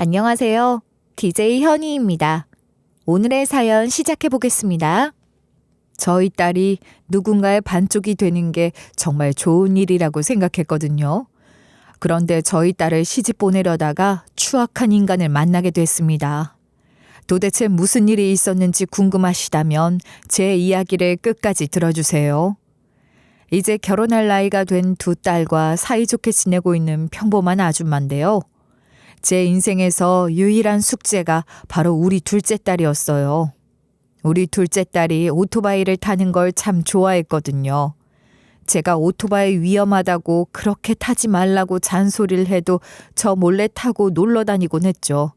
안녕하세요. DJ 현이입니다. 오늘의 사연 시작해 보겠습니다. 저희 딸이 누군가의 반쪽이 되는 게 정말 좋은 일이라고 생각했거든요. 그런데 저희 딸을 시집 보내려다가 추악한 인간을 만나게 됐습니다. 도대체 무슨 일이 있었는지 궁금하시다면 제 이야기를 끝까지 들어주세요. 이제 결혼할 나이가 된 두 딸과 사이좋게 지내고 있는 평범한 아줌마인데요. 제 인생에서 유일한 숙제가 바로 우리 둘째 딸이었어요. 우리 둘째 딸이 오토바이를 타는 걸 참 좋아했거든요. 제가 오토바이 위험하다고 그렇게 타지 말라고 잔소리를 해도 저 몰래 타고 놀러 다니곤 했죠.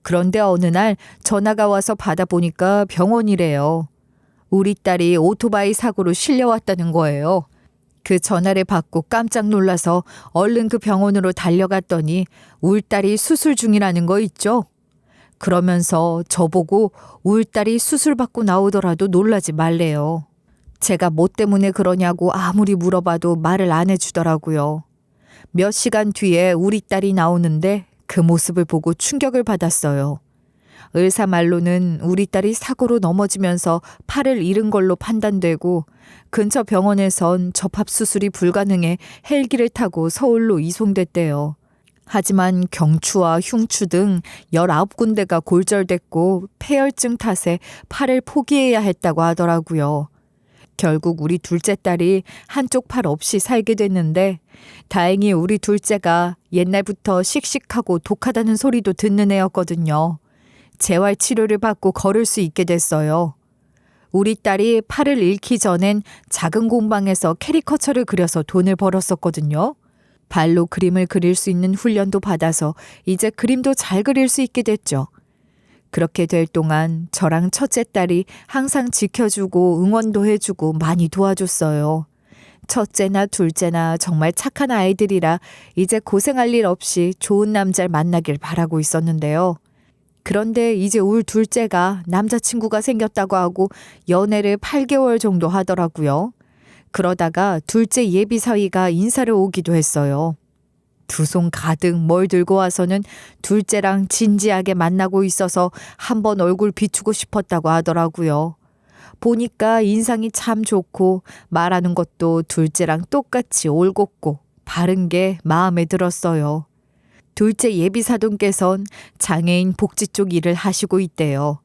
그런데 어느 날 전화가 와서 받아보니까 병원이래요. 우리 딸이 오토바이 사고로 실려왔다는 거예요. 그 전화를 받고 깜짝 놀라서 얼른 그 병원으로 달려갔더니 우리 딸이 수술 중이라는 거 있죠. 그러면서 저보고 우리 딸이 수술 받고 나오더라도 놀라지 말래요. 제가 뭐 때문에 그러냐고 아무리 물어봐도 말을 안 해주더라고요. 몇 시간 뒤에 우리 딸이 나오는데 그 모습을 보고 충격을 받았어요. 의사 말로는 우리 딸이 사고로 넘어지면서 팔을 잃은 걸로 판단되고 근처 병원에선 접합수술이 불가능해 헬기를 타고 서울로 이송됐대요. 하지만 경추와 흉추 등 19군데가 골절됐고 폐혈증 탓에 팔을 포기해야 했다고 하더라고요. 결국 우리 둘째 딸이 한쪽 팔 없이 살게 됐는데 다행히 우리 둘째가 옛날부터 씩씩하고 독하다는 소리도 듣는 애였거든요. 재활 치료를 받고 걸을 수 있게 됐어요. 우리 딸이 팔을 잃기 전엔 작은 공방에서 캐리커처를 그려서 돈을 벌었었거든요. 발로 그림을 그릴 수 있는 훈련도 받아서 이제 그림도 잘 그릴 수 있게 됐죠. 그렇게 될 동안 저랑 첫째 딸이 항상 지켜주고 응원도 해주고 많이 도와줬어요. 첫째나 둘째나 정말 착한 아이들이라 이제 고생할 일 없이 좋은 남자를 만나길 바라고 있었는데요. 그런데 이제 울 둘째가 남자친구가 생겼다고 하고 연애를 8개월 정도 하더라고요. 그러다가 둘째 예비 사위가 인사를 오기도 했어요. 두 손 가득 뭘 들고 와서는 둘째랑 진지하게 만나고 있어서 한번 얼굴 비추고 싶었다고 하더라고요. 보니까 인상이 참 좋고 말하는 것도 둘째랑 똑같이 올곧고 바른 게 마음에 들었어요. 둘째 예비사돈께선 장애인 복지 쪽 일을 하시고 있대요.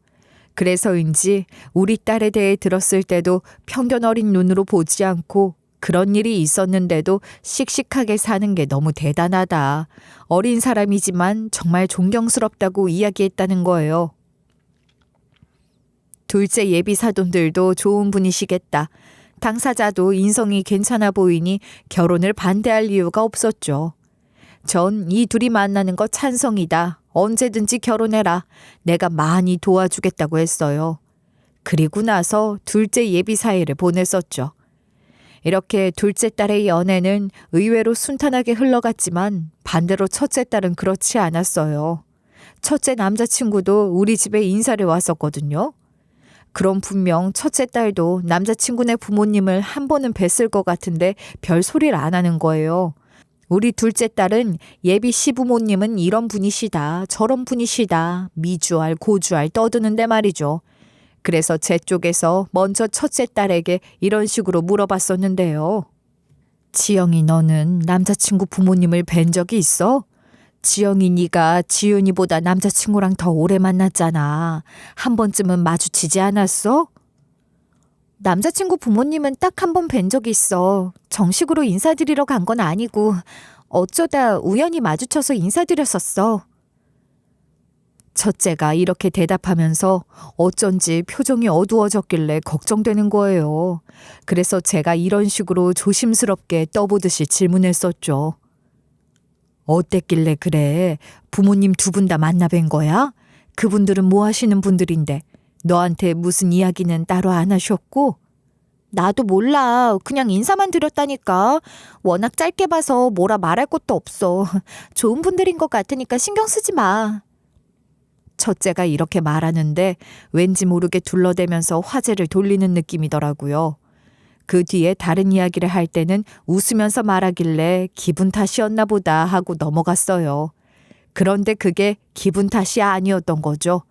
그래서인지 우리 딸에 대해 들었을 때도 편견 어린 눈으로 보지 않고 그런 일이 있었는데도 씩씩하게 사는 게 너무 대단하다. 어린 사람이지만 정말 존경스럽다고 이야기했다는 거예요. 둘째 예비사돈들도 좋은 분이시겠다. 당사자도 인성이 괜찮아 보이니 결혼을 반대할 이유가 없었죠. 전 이 둘이 만나는 거 찬성이다. 언제든지 결혼해라. 내가 많이 도와주겠다고 했어요. 그리고 나서 둘째 예비 사이를 보냈었죠. 이렇게 둘째 딸의 연애는 의외로 순탄하게 흘러갔지만 반대로 첫째 딸은 그렇지 않았어요. 첫째 남자친구도 우리 집에 인사를 왔었거든요. 그럼 분명 첫째 딸도 남자친구네 부모님을 한 번은 뵀을 것 같은데 별 소리를 안 하는 거예요. 우리 둘째 딸은 예비 시부모님은 이런 분이시다, 저런 분이시다, 미주알, 고주알 떠드는데 말이죠. 그래서 제 쪽에서 먼저 첫째 딸에게 이런 식으로 물어봤었는데요. 지영이 너는 남자친구 부모님을 뵌 적이 있어? 지영이 네가 지윤이보다 남자친구랑 더 오래 만났잖아. 한 번쯤은 마주치지 않았어? 남자친구 부모님은 딱 한 번 뵌 적이 있어. 정식으로 인사드리러 간 건 아니고 어쩌다 우연히 마주쳐서 인사드렸었어. 첫째가 이렇게 대답하면서 어쩐지 표정이 어두워졌길래 걱정되는 거예요. 그래서 제가 이런 식으로 조심스럽게 떠보듯이 질문했었죠. 어땠길래 그래? 부모님 두 분 다 만나 뵌 거야? 그분들은 뭐 하시는 분들인데 너한테 무슨 이야기는 따로 안 하셨고? 나도 몰라. 그냥 인사만 드렸다니까. 워낙 짧게 봐서 뭐라 말할 것도 없어. 좋은 분들인 것 같으니까 신경 쓰지 마. 첫째가 이렇게 말하는데 왠지 모르게 둘러대면서 화제를 돌리는 느낌이더라고요. 그 뒤에 다른 이야기를 할 때는 웃으면서 말하길래 기분 탓이었나 보다 하고 넘어갔어요. 그런데 그게 기분 탓이 아니었던 거죠.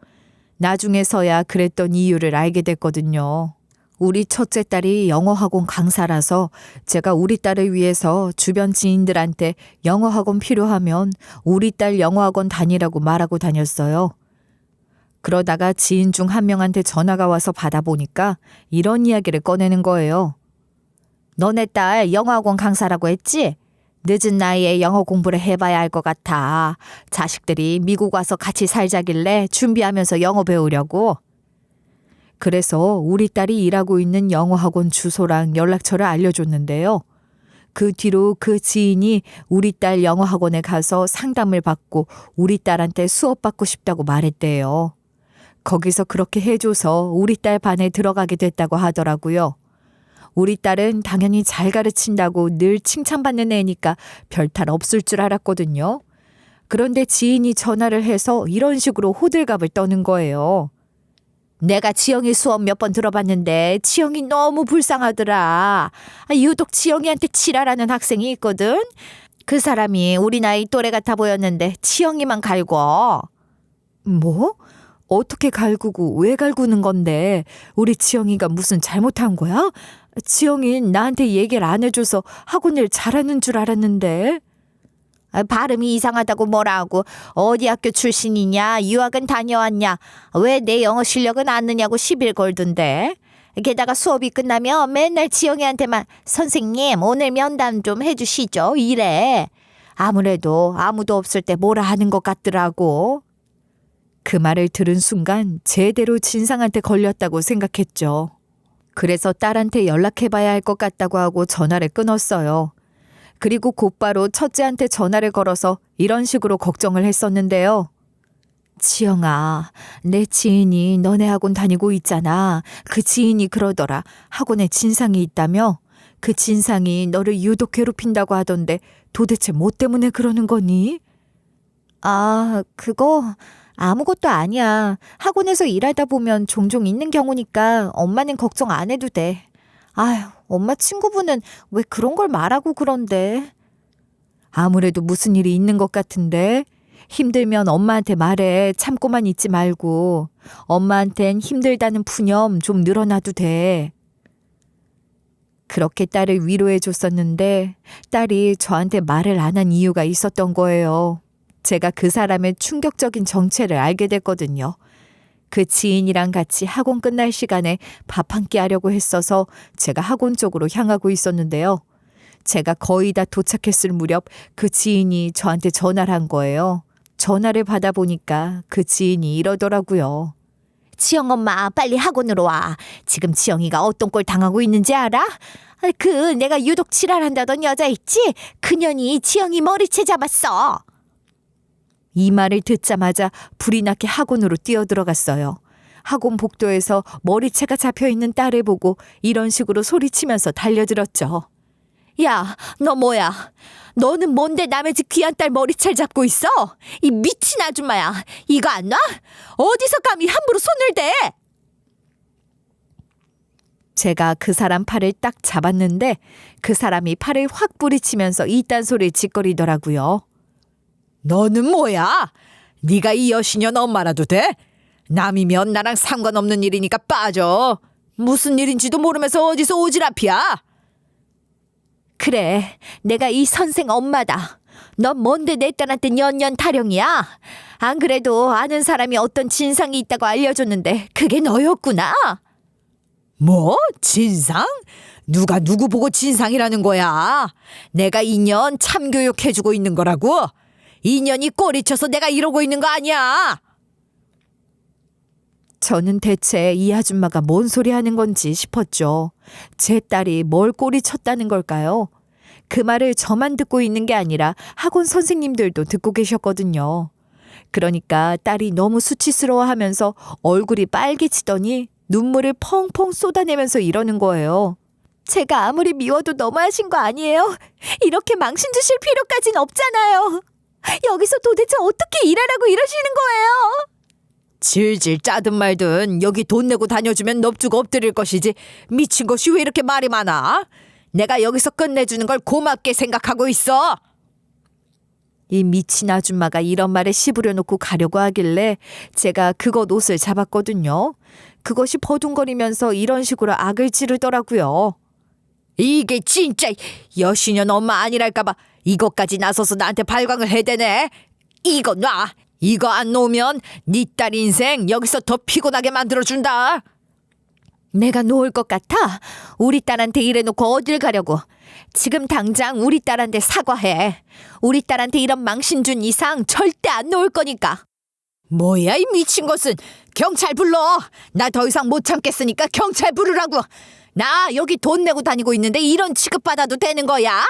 나중에서야 그랬던 이유를 알게 됐거든요. 우리 첫째 딸이 영어학원 강사라서 제가 우리 딸을 위해서 주변 지인들한테 영어학원 필요하면 우리 딸 영어학원 다니라고 말하고 다녔어요. 그러다가 지인 중 한 명한테 전화가 와서 받아보니까 이런 이야기를 꺼내는 거예요. 너네 딸 영어학원 강사라고 했지? 늦은 나이에 영어 공부를 해봐야 할 것 같아. 자식들이 미국 와서 같이 살자길래 준비하면서 영어 배우려고. 그래서 우리 딸이 일하고 있는 영어학원 주소랑 연락처를 알려줬는데요. 그 뒤로 그 지인이 우리 딸 영어학원에 가서 상담을 받고 우리 딸한테 수업받고 싶다고 말했대요. 거기서 그렇게 해줘서 우리 딸 반에 들어가게 됐다고 하더라고요. 우리 딸은 당연히 잘 가르친다고 늘 칭찬받는 애니까 별탈 없을 줄 알았거든요. 그런데 지인이 전화를 해서 이런 식으로 호들갑을 떠는 거예요. 내가 지영이 수업 몇 번 들어봤는데 지영이 너무 불쌍하더라. 유독 지영이한테 지랄하는 학생이 있거든. 그 사람이 우리 나이 또래 같아 보였는데 지영이만 갈궈. 뭐? 어떻게 갈구고 왜 갈구는 건데? 우리 지영이가 무슨 잘못한 거야? 지영이는 나한테 얘기를 안 해줘서 학원 일 잘하는 줄 알았는데. 발음이 이상하다고 뭐라 하고 어디 학교 출신이냐 유학은 다녀왔냐 왜 내 영어 실력은 안 느냐고 시비를 걸던데. 게다가 수업이 끝나면 맨날 지영이한테만 선생님 오늘 면담 좀 해주시죠 이래. 아무래도 아무도 없을 때 뭐라 하는 것 같더라고. 그 말을 들은 순간 제대로 진상한테 걸렸다고 생각했죠. 그래서 딸한테 연락해봐야 할 것 같다고 하고 전화를 끊었어요. 그리고 곧바로 첫째한테 전화를 걸어서 이런 식으로 걱정을 했었는데요. 지영아, 내 지인이 너네 학원 다니고 있잖아. 그 지인이 그러더라. 학원에 진상이 있다며? 그 진상이 너를 유독 괴롭힌다고 하던데 도대체 뭐 때문에 그러는 거니? 그거 아무것도 아니야. 학원에서 일하다 보면 종종 있는 경우니까 엄마는 걱정 안 해도 돼. 아휴, 엄마 친구분은 왜 그런 걸 말하고 그런데? 아무래도 무슨 일이 있는 것 같은데? 힘들면 엄마한테 말해. 참고만 있지 말고. 엄마한텐 힘들다는 푸념 좀 늘어놔도 돼. 그렇게 딸을 위로해 줬었는데 딸이 저한테 말을 안 한 이유가 있었던 거예요. 제가 그 사람의 충격적인 정체를 알게 됐거든요. 그 지인이랑 같이 학원 끝날 시간에 밥 한 끼 하려고 했어서 제가 학원 쪽으로 향하고 있었는데요. 제가 거의 다 도착했을 무렵 그 지인이 저한테 전화를 한 거예요. 전화를 받아보니까 그 지인이 이러더라고요. 지영 엄마 빨리 학원으로 와. 지금 지영이가 어떤 꼴 당하고 있는지 알아? 내가 유독 지랄한다던 여자 있지? 그년이 지영이 머리채 잡았어. 이 말을 듣자마자 불이 나게 학원으로 뛰어들어갔어요. 학원 복도에서 머리채가 잡혀있는 딸을 보고 이런 식으로 소리치면서 달려들었죠. 야, 너 뭐야? 너는 뭔데 남의 집 귀한 딸 머리채를 잡고 있어? 이 미친 아줌마야. 이거 안 놔? 어디서 감히 함부로 손을 대? 제가 그 사람 팔을 딱 잡았는데 그 사람이 팔을 확 부리치면서 이딴 소리를 짓거리더라고요. 너는 뭐야? 네가 이 여신년 엄마라도 돼? 남이면 나랑 상관없는 일이니까 빠져. 무슨 일인지도 모르면서 어디서 오지랖이야? 그래, 내가 이 선생 엄마다. 넌 뭔데 내 딸한테 년년 타령이야? 안 그래도 아는 사람이 어떤 진상이 있다고 알려줬는데 그게 너였구나. 뭐? 진상? 누가 누구 보고 진상이라는 거야? 내가 2년 참교육해주고 있는 거라고? 2년이 꼬리쳐서 내가 이러고 있는 거 아니야? 저는 대체 이 아줌마가 뭔 소리 하는 건지 싶었죠. 제 딸이 뭘 꼬리쳤다는 걸까요? 그 말을 저만 듣고 있는 게 아니라 학원 선생님들도 듣고 계셨거든요. 그러니까 딸이 너무 수치스러워하면서 얼굴이 빨개지더니 눈물을 펑펑 쏟아내면서 이러는 거예요. 제가 아무리 미워도 너무하신 거 아니에요? 이렇게 망신 주실 필요까진 없잖아요. 여기서 도대체 어떻게 일하라고 이러시는 거예요? 질질 짜든 말든 여기 돈 내고 다녀주면 넙죽 엎드릴 것이지 미친 것이 왜 이렇게 말이 많아? 내가 여기서 끝내주는 걸 고맙게 생각하고 있어. 이 미친 아줌마가 이런 말에 씹으려 놓고 가려고 하길래 제가 그것 옷을 잡았거든요. 그것이 버둥거리면서 이런 식으로 악을 지르더라고요. 이게 진짜 여신년 엄마 아니랄까봐 이것까지 나서서 나한테 발광을 해대네. 이거 놔. 이거 안 놓으면 네 딸 인생 여기서 더 피곤하게 만들어준다. 내가 놓을 것 같아? 우리 딸한테 이래놓고 어딜 가려고. 지금 당장 우리 딸한테 사과해. 우리 딸한테 이런 망신 준 이상 절대 안 놓을 거니까. 뭐야 이 미친 것은. 경찰 불러. 나 더 이상 못 참겠으니까 경찰 부르라고. 나 여기 돈 내고 다니고 있는데 이런 취급받아도 되는 거야?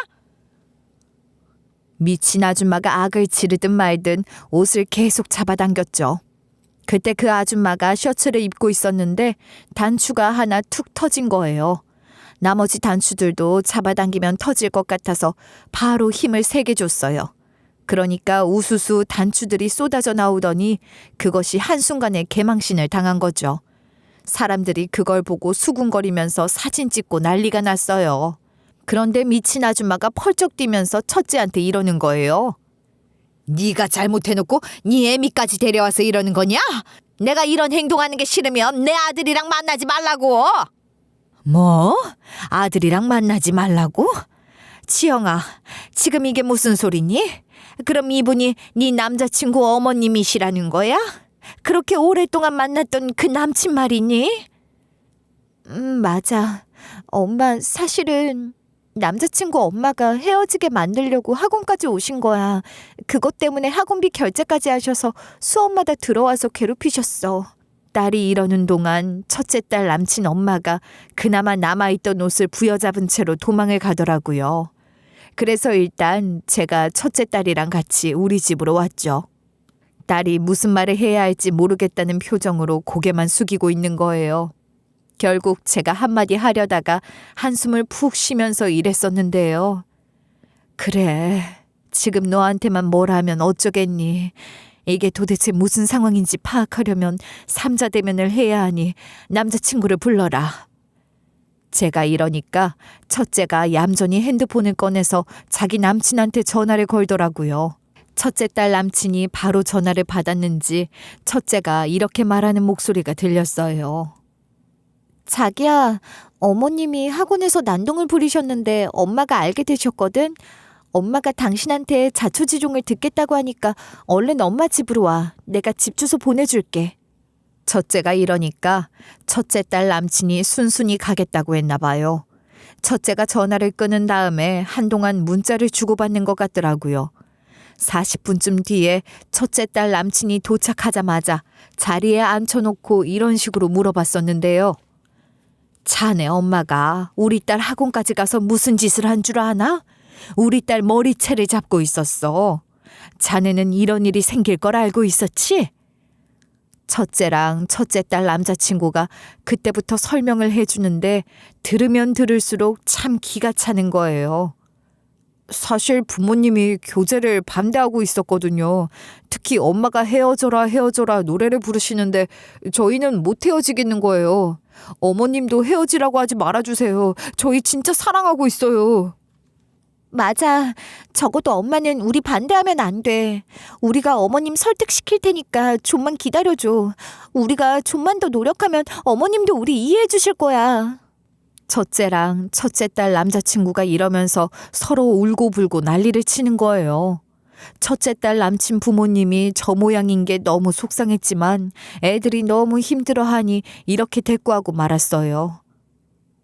미친 아줌마가 악을 지르든 말든 옷을 계속 잡아당겼죠. 그때 그 아줌마가 셔츠를 입고 있었는데 단추가 하나 툭 터진 거예요. 나머지 단추들도 잡아당기면 터질 것 같아서 바로 힘을 세게 줬어요. 그러니까 우수수 단추들이 쏟아져 나오더니 그것이 한순간에 개망신을 당한 거죠. 사람들이 그걸 보고 수군거리면서 사진 찍고 난리가 났어요. 그런데 미친 아줌마가 펄쩍 뛰면서 첫째한테 이러는 거예요. 네가 잘못해놓고 네 애미까지 데려와서 이러는 거냐? 내가 이런 행동하는 게 싫으면 내 아들이랑 만나지 말라고. 뭐? 아들이랑 만나지 말라고? 지영아, 지금 이게 무슨 소리니? 그럼 이분이 네 남자친구 어머님이시라는 거야? 그렇게 오랫동안 만났던 그 남친 말이니? 맞아. 엄마 사실은 남자친구 엄마가 헤어지게 만들려고 학원까지 오신 거야. 그것 때문에 학원비 결제까지 하셔서 수업마다 들어와서 괴롭히셨어. 딸이 이러는 동안 첫째 딸 남친 엄마가 그나마 남아있던 옷을 부여잡은 채로 도망을 가더라고요. 그래서 일단 제가 첫째 딸이랑 같이 우리 집으로 왔죠. 딸이 무슨 말을 해야 할지 모르겠다는 표정으로 고개만 숙이고 있는 거예요. 결국 제가 한마디 하려다가 한숨을 푹 쉬면서 이랬었는데요. 그래, 지금 너한테만 뭘 하면 어쩌겠니. 이게 도대체 무슨 상황인지 파악하려면 삼자 대면을 해야 하니 남자친구를 불러라. 제가 이러니까 첫째가 얌전히 핸드폰을 꺼내서 자기 남친한테 전화를 걸더라고요. 첫째 딸 남친이 바로 전화를 받았는지 첫째가 이렇게 말하는 목소리가 들렸어요. 자기야, 어머님이 학원에서 난동을 부리셨는데 엄마가 알게 되셨거든. 엄마가 당신한테 자초지종을 듣겠다고 하니까 얼른 엄마 집으로 와. 내가 집 주소 보내줄게. 첫째가 이러니까 첫째 딸 남친이 순순히 가겠다고 했나 봐요. 첫째가 전화를 끊은 다음에 한동안 문자를 주고받는 것 같더라고요. 40분쯤 뒤에 첫째 딸 남친이 도착하자마자 자리에 앉혀놓고 이런 식으로 물어봤었는데요. 자네 엄마가 우리 딸 학원까지 가서 무슨 짓을 한 줄 아나? 우리 딸 머리채를 잡고 있었어. 자네는 이런 일이 생길 걸 알고 있었지? 첫째랑 첫째 딸 남자친구가 그때부터 설명을 해주는데 들으면 들을수록 참 기가 차는 거예요. 사실 부모님이 교제를 반대하고 있었거든요. 특히 엄마가 헤어져라 노래를 부르시는데 저희는 못 헤어지겠는 거예요. 어머님도 헤어지라고 하지 말아주세요. 저희 진짜 사랑하고 있어요. 맞아. 적어도 엄마는 우리 반대하면 안 돼. 우리가 어머님 설득시킬 테니까 좀만 기다려줘. 우리가 좀만 더 노력하면 어머님도 우리 이해해 주실 거야. 첫째랑 첫째 딸 남자친구가 이러면서 서로 울고불고 난리를 치는 거예요. 첫째 딸 남친 부모님이 저 모양인 게 너무 속상했지만 애들이 너무 힘들어하니 이렇게 대꾸하고 말았어요.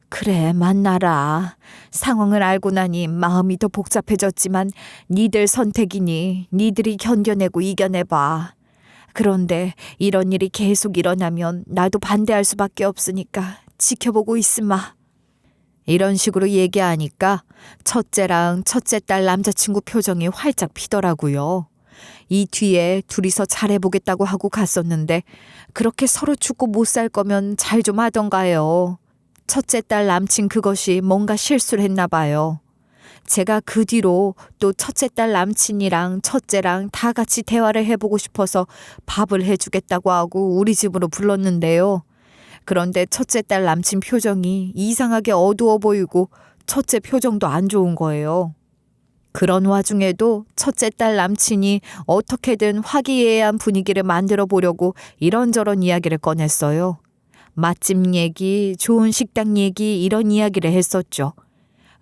그래, 만나라. 상황을 알고 나니 마음이 더 복잡해졌지만 니들 선택이니 니들이 견뎌내고 이겨내봐. 그런데 이런 일이 계속 일어나면 나도 반대할 수밖에 없으니까 지켜보고 있으마. 이런 식으로 얘기하니까 첫째랑 첫째 딸 남자친구 표정이 활짝 피더라고요. 이 뒤에 둘이서 잘해보겠다고 하고 갔었는데 그렇게 서로 죽고 못 살 거면 잘 좀 하던가요. 첫째 딸 남친 그것이 뭔가 실수를 했나 봐요. 제가 그 뒤로 또 첫째 딸 남친이랑 첫째랑 다 같이 대화를 해보고 싶어서 밥을 해주겠다고 하고 우리 집으로 불렀는데요. 그런데 첫째 딸 남친 표정이 이상하게 어두워 보이고 첫째 표정도 안 좋은 거예요. 그런 와중에도 첫째 딸 남친이 어떻게든 화기애애한 분위기를 만들어 보려고 이런저런 이야기를 꺼냈어요. 맛집 얘기, 좋은 식당 얘기 이런 이야기를 했었죠.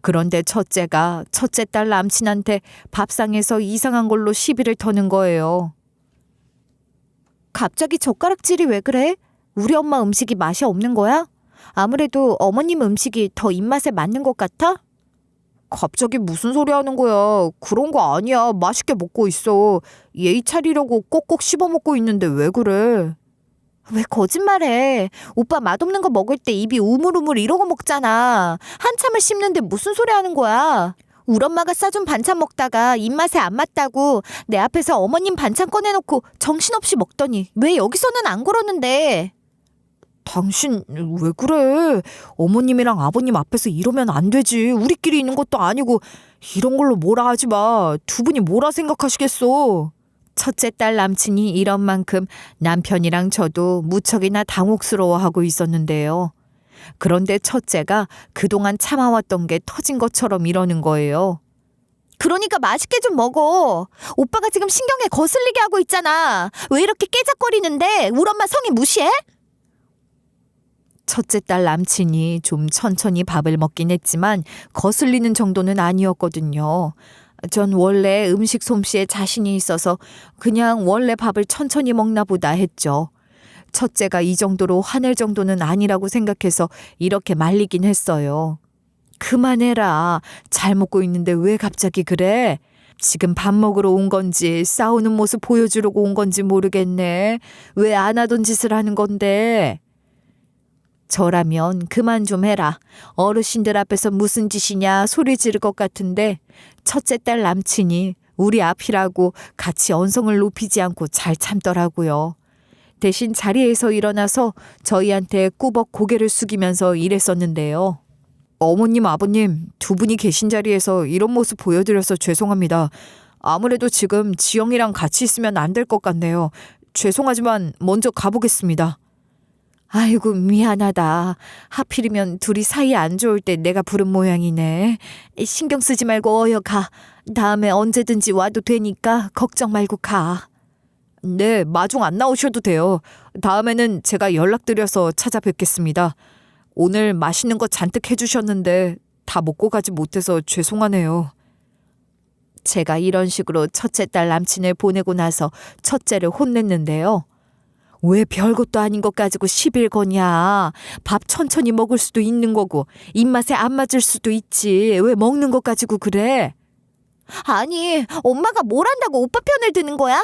그런데 첫째가 첫째 딸 남친한테 밥상에서 이상한 걸로 시비를 터는 거예요. 갑자기 젓가락질이 왜 그래? 우리 엄마 음식이 맛이 없는 거야? 아무래도 어머님 음식이 더 입맛에 맞는 것 같아? 갑자기 무슨 소리 하는 거야? 그런 거 아니야. 맛있게 먹고 있어. 예의 차리려고 꼭꼭 씹어 먹고 있는데 왜 그래? 왜 거짓말해? 오빠 맛없는 거 먹을 때 입이 우물우물 이러고 먹잖아. 한참을 씹는데 무슨 소리 하는 거야? 우리 엄마가 싸준 반찬 먹다가 입맛에 안 맞다고 내 앞에서 어머님 반찬 꺼내놓고 정신없이 먹더니 왜 여기서는 안 그러는데? 당신 왜 그래? 어머님이랑 아버님 앞에서 이러면 안 되지. 우리끼리 있는 것도 아니고 이런 걸로 뭐라 하지 마. 두 분이 뭐라 생각하시겠어. 첫째 딸 남친이 이런 만큼 남편이랑 저도 무척이나 당혹스러워하고 있었는데요. 그런데 첫째가 그동안 참아왔던 게 터진 것처럼 이러는 거예요. 그러니까 맛있게 좀 먹어. 오빠가 지금 신경에 거슬리게 하고 있잖아. 왜 이렇게 깨작거리는데 우리 엄마 성의 무시해? 첫째 딸 남친이 좀 천천히 밥을 먹긴 했지만 거슬리는 정도는 아니었거든요. 전 원래 음식 솜씨에 자신이 있어서 그냥 원래 밥을 천천히 먹나 보다 했죠. 첫째가 이 정도로 화낼 정도는 아니라고 생각해서 이렇게 말리긴 했어요. 그만해라. 잘 먹고 있는데 왜 갑자기 그래? 지금 밥 먹으러 온 건지 싸우는 모습 보여주려고 온 건지 모르겠네. 왜 안 하던 짓을 하는 건데? 저라면 그만 좀 해라. 어르신들 앞에서 무슨 짓이냐 소리 지를 것 같은데 첫째 딸 남친이 우리 앞이라고 같이 언성을 높이지 않고 잘 참더라고요. 대신 자리에서 일어나서 저희한테 꾸벅 고개를 숙이면서 이랬었는데요. 어머님, 아버님 두 분이 계신 자리에서 이런 모습 보여드려서 죄송합니다. 아무래도 지금 지영이랑 같이 있으면 안 될 것 같네요. 죄송하지만 먼저 가보겠습니다. 아이고 미안하다. 하필이면 둘이 사이 안 좋을 때 내가 부른 모양이네. 신경 쓰지 말고 어여 가. 다음에 언제든지 와도 되니까 걱정 말고 가. 네, 마중 안 나오셔도 돼요. 다음에는 제가 연락드려서 찾아뵙겠습니다. 오늘 맛있는 거 잔뜩 해주셨는데 다 먹고 가지 못해서 죄송하네요. 제가 이런 식으로 첫째 딸 남친을 보내고 나서 첫째를 혼냈는데요. 왜 별것도 아닌 것 가지고 시비를 거냐. 밥 천천히 먹을 수도 있는 거고 입맛에 안 맞을 수도 있지. 왜 먹는 것 가지고 그래? 아니, 엄마가 뭘 한다고 오빠 편을 드는 거야?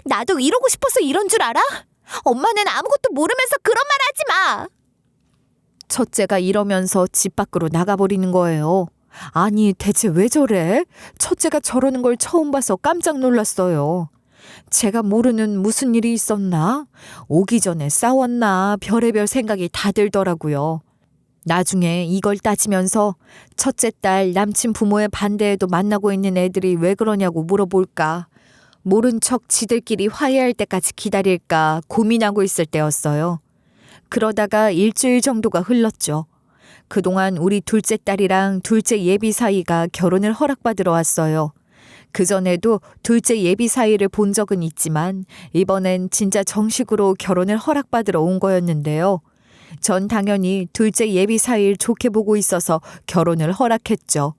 나도 이러고 싶어서 이런 줄 알아? 엄마는 아무것도 모르면서 그런 말 하지 마. 첫째가 이러면서 집 밖으로 나가버리는 거예요. 아니, 대체 왜 저래? 첫째가 저러는 걸 처음 봐서 깜짝 놀랐어요. 제가 모르는 무슨 일이 있었나? 오기 전에 싸웠나? 별의별 생각이 다 들더라고요. 나중에 이걸 따지면서 첫째 딸 남친 부모의 반대에도 만나고 있는 애들이 왜 그러냐고 물어볼까? 모른 척 지들끼리 화해할 때까지 기다릴까 고민하고 있을 때였어요. 그러다가 일주일 정도가 흘렀죠. 그동안 우리 둘째 딸이랑 둘째 예비 사이가 결혼을 허락받으러 왔어요. 그전에도 둘째 예비 사이를 본 적은 있지만 이번엔 진짜 정식으로 결혼을 허락받으러 온 거였는데요. 전 당연히 둘째 예비 사이를 좋게 보고 있어서 결혼을 허락했죠.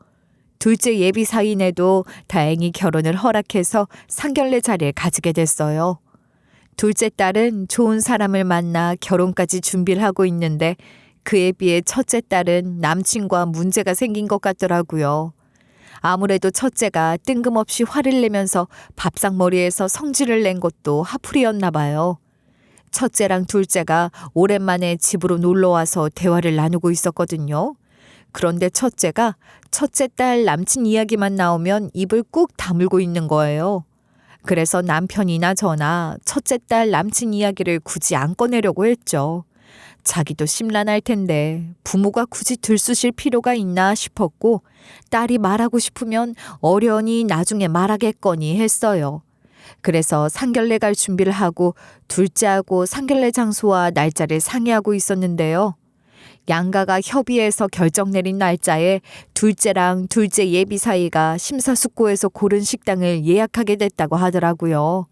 둘째 예비 사이네도 다행히 결혼을 허락해서 상견례 자리를 가지게 됐어요. 둘째 딸은 좋은 사람을 만나 결혼까지 준비를 하고 있는데 그에 비해 첫째 딸은 남친과 문제가 생긴 것 같더라고요. 아무래도 첫째가 뜬금없이 화를 내면서 밥상머리에서 성질을 낸 것도 화풀이였나 봐요. 첫째랑 둘째가 오랜만에 집으로 놀러와서 대화를 나누고 있었거든요. 그런데 첫째가 첫째 딸 남친 이야기만 나오면 입을 꾹 다물고 있는 거예요. 그래서 남편이나 저나 첫째 딸 남친 이야기를 굳이 안 꺼내려고 했죠. 자기도 심란할 텐데 부모가 굳이 들쑤실 필요가 있나 싶었고 딸이 말하고 싶으면 어련히 나중에 말하겠거니 했어요. 그래서 상견례 갈 준비를 하고 둘째하고 상견례 장소와 날짜를 상의하고 있었는데요. 양가가 협의해서 결정 내린 날짜에 둘째랑 둘째 예비 사이가 심사숙고해서 고른 식당을 예약하게 됐다고 하더라고요.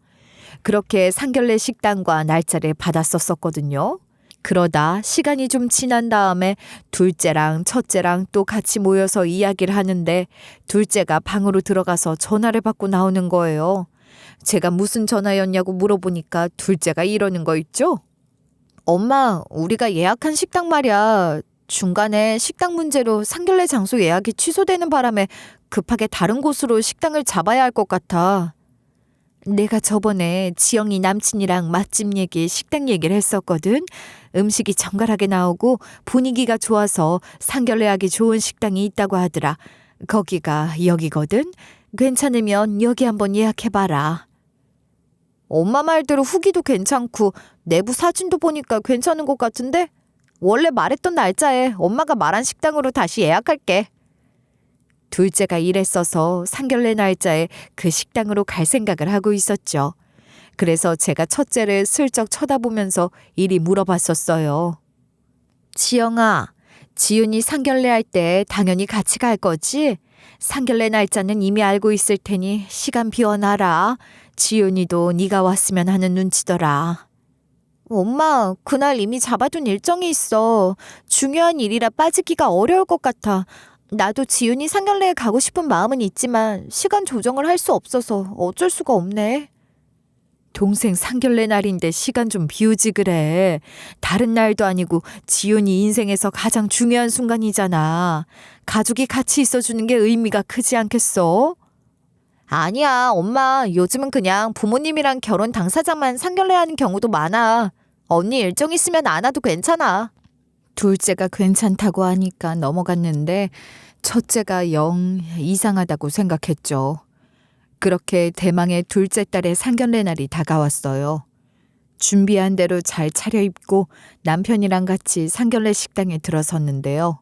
그렇게 상견례 식당과 날짜를 받았었거든요. 그러다 시간이 좀 지난 다음에 둘째랑 첫째랑 또 같이 모여서 이야기를 하는데 둘째가 방으로 들어가서 전화를 받고 나오는 거예요. 제가 무슨 전화였냐고 물어보니까 둘째가 이러는 거 있죠? 엄마, 우리가 예약한 식당 말이야. 중간에 식당 문제로 상견례 장소 예약이 취소되는 바람에 급하게 다른 곳으로 식당을 잡아야 할 것 같아. 내가 저번에 지영이 남친이랑 맛집 얘기, 식당 얘기를 했었거든. 음식이 정갈하게 나오고 분위기가 좋아서 상견례하기 좋은 식당이 있다고 하더라. 거기가 여기거든. 괜찮으면 여기 한번 예약해봐라. 엄마 말대로 후기도 괜찮고 내부 사진도 보니까 괜찮은 것 같은데? 원래 말했던 날짜에 엄마가 말한 식당으로 다시 예약할게. 둘째가 일했어서 상견례 날짜에 그 식당으로 갈 생각을 하고 있었죠. 그래서 제가 첫째를 슬쩍 쳐다보면서 이리 물어봤었어요. 지영아, 지윤이 상견례 할 때 당연히 같이 갈 거지? 상견례 날짜는 이미 알고 있을 테니 시간 비워놔라. 지윤이도 네가 왔으면 하는 눈치더라. 엄마, 그날 이미 잡아둔 일정이 있어. 중요한 일이라 빠지기가 어려울 것 같아. 나도 지윤이 상견례에 가고 싶은 마음은 있지만 시간 조정을 할 수 없어서 어쩔 수가 없네. 동생 상견례 날인데 시간 좀 비우지 그래. 다른 날도 아니고 지윤이 인생에서 가장 중요한 순간이잖아. 가족이 같이 있어주는 게 의미가 크지 않겠어? 아니야, 엄마. 요즘은 그냥 부모님이랑 결혼 당사자만 상견례 하는 경우도 많아. 언니 일정 있으면 안 와도 괜찮아. 둘째가 괜찮다고 하니까 넘어갔는데 첫째가 영 이상하다고 생각했죠. 그렇게 대망의 둘째 딸의 상견례 날이 다가왔어요. 준비한 대로 잘 차려입고 남편이랑 같이 상견례 식당에 들어섰는데요.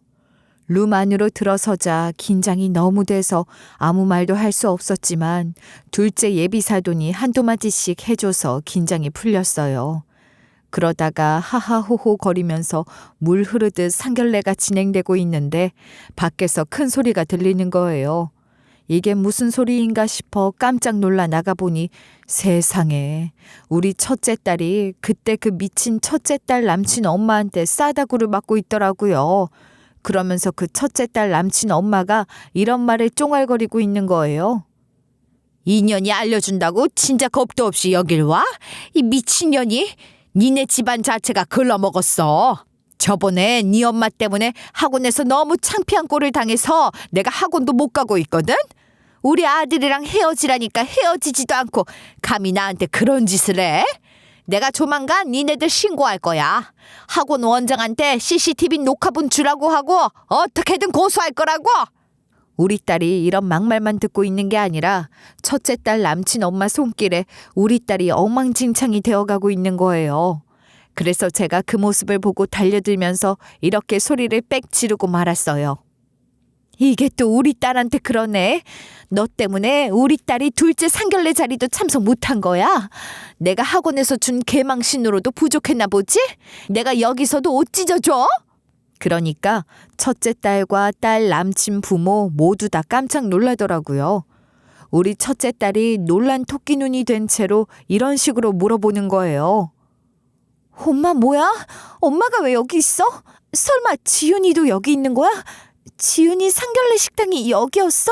룸 안으로 들어서자 긴장이 너무 돼서 아무 말도 할 수 없었지만 둘째 예비 사돈이 한두 마디씩 해줘서 긴장이 풀렸어요. 그러다가 하하호호 거리면서 물 흐르듯 상견례가 진행되고 있는데 밖에서 큰 소리가 들리는 거예요. 이게 무슨 소리인가 싶어 깜짝 놀라 나가보니 세상에 우리 첫째 딸이 그때 그 미친 첫째 딸 남친 엄마한테 싸다구를 맞고 있더라고요. 그러면서 그 첫째 딸 남친 엄마가 이런 말을 쫑알거리고 있는 거예요. 이년이 알려준다고 진짜 겁도 없이 여길 와? 이 미친년이? 니네 집안 자체가 글러먹었어. 저번에 네 엄마 때문에 학원에서 너무 창피한 꼴을 당해서 내가 학원도 못 가고 있거든? 우리 아들이랑 헤어지라니까 헤어지지도 않고 감히 나한테 그런 짓을 해? 내가 조만간 니네들 신고할 거야. 학원 원장한테 CCTV 녹화본 주라고 하고 어떻게든 고소할 거라고. 우리 딸이 이런 막말만 듣고 있는 게 아니라 첫째 딸 남친 엄마 손길에 우리 딸이 엉망진창이 되어가고 있는 거예요. 그래서 제가 그 모습을 보고 달려들면서 이렇게 소리를 빽 지르고 말았어요. 이게 또 우리 딸한테 그러네. 너 때문에 우리 딸이 둘째 상견례 자리도 참석 못한 거야. 내가 학원에서 준 개망신으로도 부족했나 보지? 내가 여기서도 옷 찢어줘? 그러니까 첫째 딸과 딸 남친 부모 모두 다 깜짝 놀라더라고요. 우리 첫째 딸이 놀란 토끼 눈이 된 채로 이런 식으로 물어보는 거예요. 엄마 뭐야? 엄마가 왜 여기 있어? 설마 지윤이도 여기 있는 거야? 지윤이 상견례 식당이 여기였어?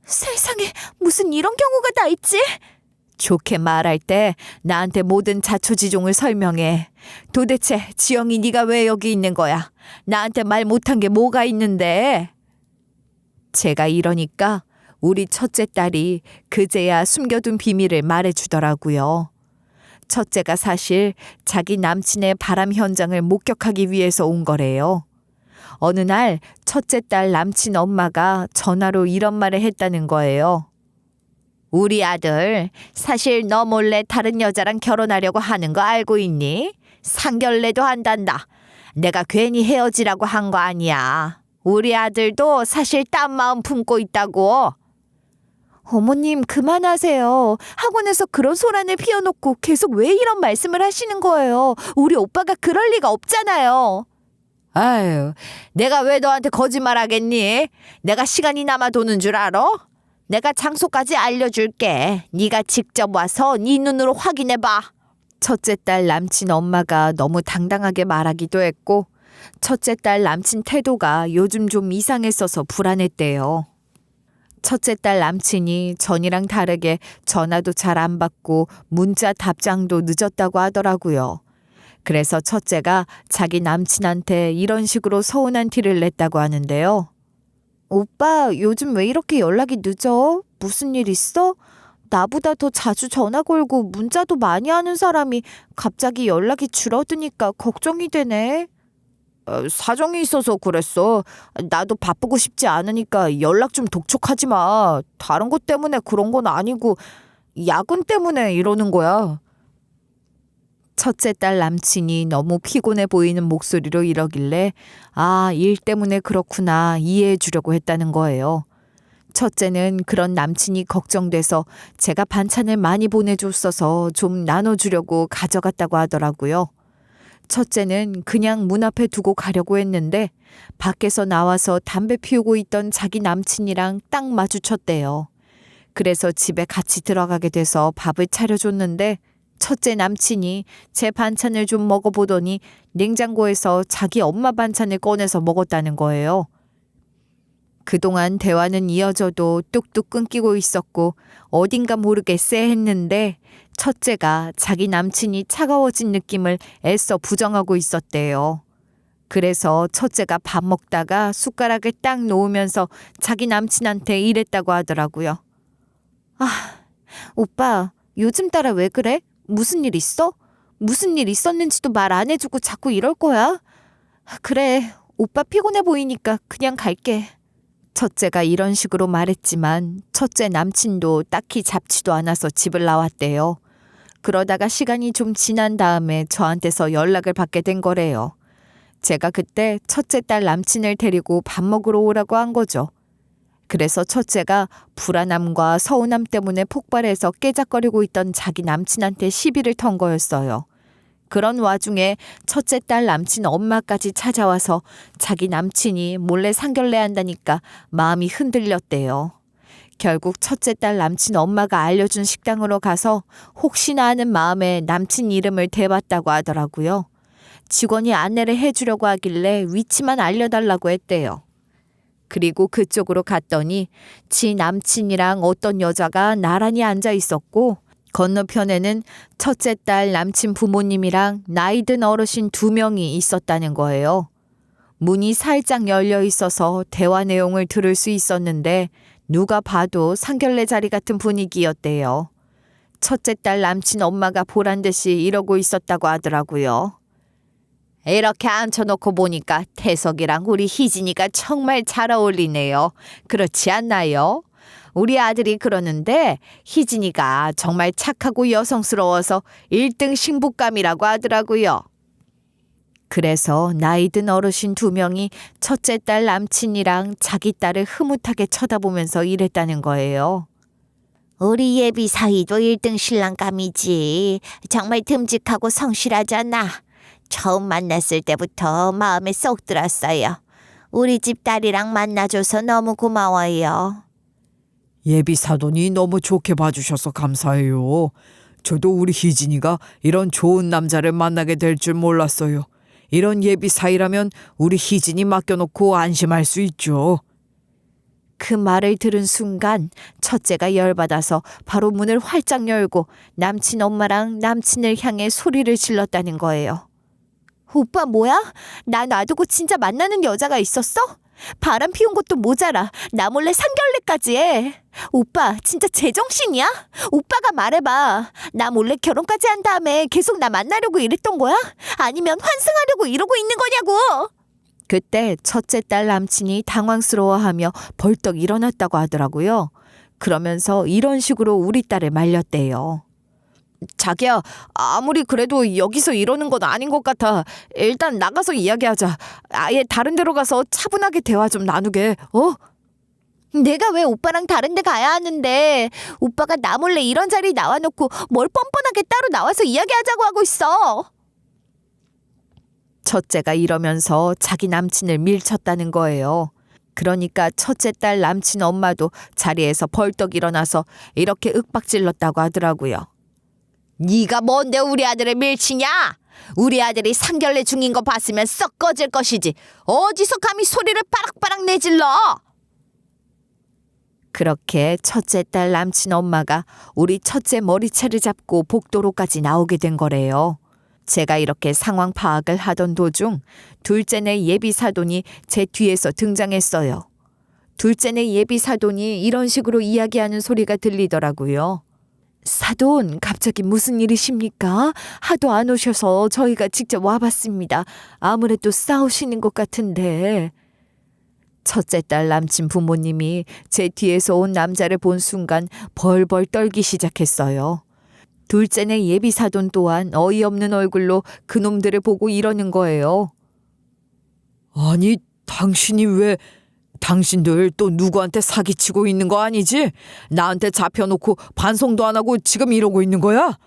세상에 무슨 이런 경우가 다 있지? 좋게 말할 때 나한테 모든 자초지종을 설명해. 도대체 지영이 네가 왜 여기 있는 거야? 나한테 말 못한 게 뭐가 있는데? 제가 이러니까 우리 첫째 딸이 그제야 숨겨둔 비밀을 말해주더라고요. 첫째가 사실 자기 남친의 바람 현장을 목격하기 위해서 온 거래요. 어느 날 첫째 딸 남친 엄마가 전화로 이런 말을 했다는 거예요. 우리 아들 사실 너 몰래 다른 여자랑 결혼하려고 하는 거 알고 있니? 상견례도 한단다. 내가 괜히 헤어지라고 한 거 아니야. 우리 아들도 사실 딴 마음 품고 있다고. 어머님 그만하세요. 학원에서 그런 소란을 피워놓고 계속 왜 이런 말씀을 하시는 거예요? 우리 오빠가 그럴 리가 없잖아요. 아유, 내가 왜 너한테 거짓말하겠니? 내가 시간이 남아 도는 줄 알아? 내가 장소까지 알려줄게. 네가 직접 와서 네 눈으로 확인해봐. 첫째 딸 남친 엄마가 너무 당당하게 말하기도 했고 첫째 딸 남친 태도가 요즘 좀 이상했어서 불안했대요. 첫째 딸 남친이 전이랑 다르게 전화도 잘 안 받고 문자 답장도 늦었다고 하더라고요. 그래서 첫째가 자기 남친한테 이런 식으로 서운한 티를 냈다고 하는데요. 오빠, 요즘 왜 이렇게 연락이 늦어? 무슨 일 있어? 나보다 더 자주 전화 걸고 문자도 많이 하는 사람이 갑자기 연락이 줄어드니까 걱정이 되네. 사정이 있어서 그랬어. 나도 바쁘고 싶지 않으니까 연락 좀 독촉하지 마. 다른 것 때문에 그런 건 아니고 야근 때문에 이러는 거야. 첫째 딸 남친이 너무 피곤해 보이는 목소리로 이러길래 일 때문에 그렇구나 이해해 주려고 했다는 거예요. 첫째는 그런 남친이 걱정돼서 제가 반찬을 많이 보내줬어서 좀 나눠주려고 가져갔다고 하더라고요. 첫째는 그냥 문 앞에 두고 가려고 했는데 밖에서 나와서 담배 피우고 있던 자기 남친이랑 딱 마주쳤대요. 그래서 집에 같이 들어가게 돼서 밥을 차려줬는데 첫째 남친이 제 반찬을 좀 먹어보더니 냉장고에서 자기 엄마 반찬을 꺼내서 먹었다는 거예요. 그동안 대화는 이어져도 뚝뚝 끊기고 있었고 어딘가 모르게 쎄했는데 첫째가 자기 남친이 차가워진 느낌을 애써 부정하고 있었대요. 그래서 첫째가 밥 먹다가 숟가락을 딱 놓으면서 자기 남친한테 이랬다고 하더라고요. 오빠, 요즘 따라 왜 그래? 무슨 일 있어? 무슨 일 있었는지도 말 안 해주고 자꾸 이럴 거야? 그래, 오빠 피곤해 보이니까 그냥 갈게. 첫째가 이런 식으로 말했지만 첫째 남친도 딱히 잡지도 않아서 집을 나왔대요. 그러다가 시간이 좀 지난 다음에 저한테서 연락을 받게 된 거래요. 제가 그때 첫째 딸 남친을 데리고 밥 먹으러 오라고 한 거죠. 그래서 첫째가 불안함과 서운함 때문에 폭발해서 깨작거리고 있던 자기 남친한테 시비를 턴 거였어요. 그런 와중에 첫째 딸 남친 엄마까지 찾아와서 자기 남친이 몰래 상견례 한다니까 마음이 흔들렸대요. 결국 첫째 딸 남친 엄마가 알려준 식당으로 가서 혹시나 하는 마음에 남친 이름을 대봤다고 하더라고요. 직원이 안내를 해주려고 하길래 위치만 알려달라고 했대요. 그리고 그쪽으로 갔더니 지 남친이랑 어떤 여자가 나란히 앉아 있었고 건너편에는 첫째 딸 남친 부모님이랑 나이 든 어르신 2명이 있었다는 거예요. 문이 살짝 열려 있어서 대화 내용을 들을 수 있었는데 누가 봐도 상견례 자리 같은 분위기였대요. 첫째 딸 남친 엄마가 보란 듯이 이러고 있었다고 하더라고요. 이렇게 앉혀놓고 보니까 태석이랑 우리 희진이가 정말 잘 어울리네요. 그렇지 않나요? 우리 아들이 그러는데 희진이가 정말 착하고 여성스러워서 1등 신부감이라고 하더라고요. 그래서 나이 든 어르신 2명이 첫째 딸 남친이랑 자기 딸을 흐뭇하게 쳐다보면서 이랬다는 거예요. 우리 예비 사이도 1등 신랑감이지. 정말 듬직하고 성실하잖아. 처음 만났을 때부터 마음에 쏙 들었어요. 우리 집 딸이랑 만나줘서 너무 고마워요. 예비 사돈이 너무 좋게 봐주셔서 감사해요. 저도 우리 희진이가 이런 좋은 남자를 만나게 될 줄 몰랐어요. 이런 예비 사이라면 우리 희진이 맡겨놓고 안심할 수 있죠. 그 말을 들은 순간 첫째가 열받아서 바로 문을 활짝 열고 남친 엄마랑 남친을 향해 소리를 질렀다는 거예요. 오빠 뭐야? 나 놔두고 진짜 만나는 여자가 있었어? 바람 피운 것도 모자라 나 몰래 상견례까지 해. 오빠 진짜 제정신이야? 오빠가 말해봐. 나 몰래 결혼까지 한 다음에 계속 나 만나려고 이랬던 거야? 아니면 환승하려고 이러고 있는 거냐고. 그때 첫째 딸 남친이 당황스러워하며 벌떡 일어났다고 하더라고요. 그러면서 이런 식으로 우리 딸을 말렸대요. 자기야, 아무리 그래도 여기서 이러는 건 아닌 것 같아. 일단 나가서 이야기하자. 아예 다른 데로 가서 차분하게 대화 좀 나누게. 내가 왜 오빠랑 다른 데 가야 하는데. 오빠가 나 몰래 이런 자리 나와놓고 뭘 뻔뻔하게 따로 나와서 이야기하자고 하고 있어. 첫째가 이러면서 자기 남친을 밀쳤다는 거예요. 그러니까 첫째 딸 남친 엄마도 자리에서 벌떡 일어나서 이렇게 윽박질렀다고 하더라고요. 네가 뭔데 우리 아들을 밀치냐? 우리 아들이 상견례 중인 거 봤으면 썩 꺼질 것이지. 어디서 감히 소리를 빠락빠락 내질러? 그렇게 첫째 딸 남친 엄마가 우리 첫째 머리채를 잡고 복도로까지 나오게 된 거래요. 제가 이렇게 상황 파악을 하던 도중 둘째네 예비 사돈이 제 뒤에서 등장했어요. 둘째네 예비 사돈이 이런 식으로 이야기하는 소리가 들리더라고요. 사돈, 갑자기 무슨 일이십니까? 하도 안 오셔서 저희가 직접 와봤습니다. 아무래도 싸우시는 것 같은데. 첫째 딸 남친 부모님이 제 뒤에서 온 남자를 본 순간 벌벌 떨기 시작했어요. 둘째네 예비 사돈 또한 어이없는 얼굴로 그놈들을 보고 이러는 거예요. 아니, 당신들 또 누구한테 사기치고 있는 거 아니지? 나한테 잡혀놓고 반성도 안 하고 지금 이러고 있는 거야?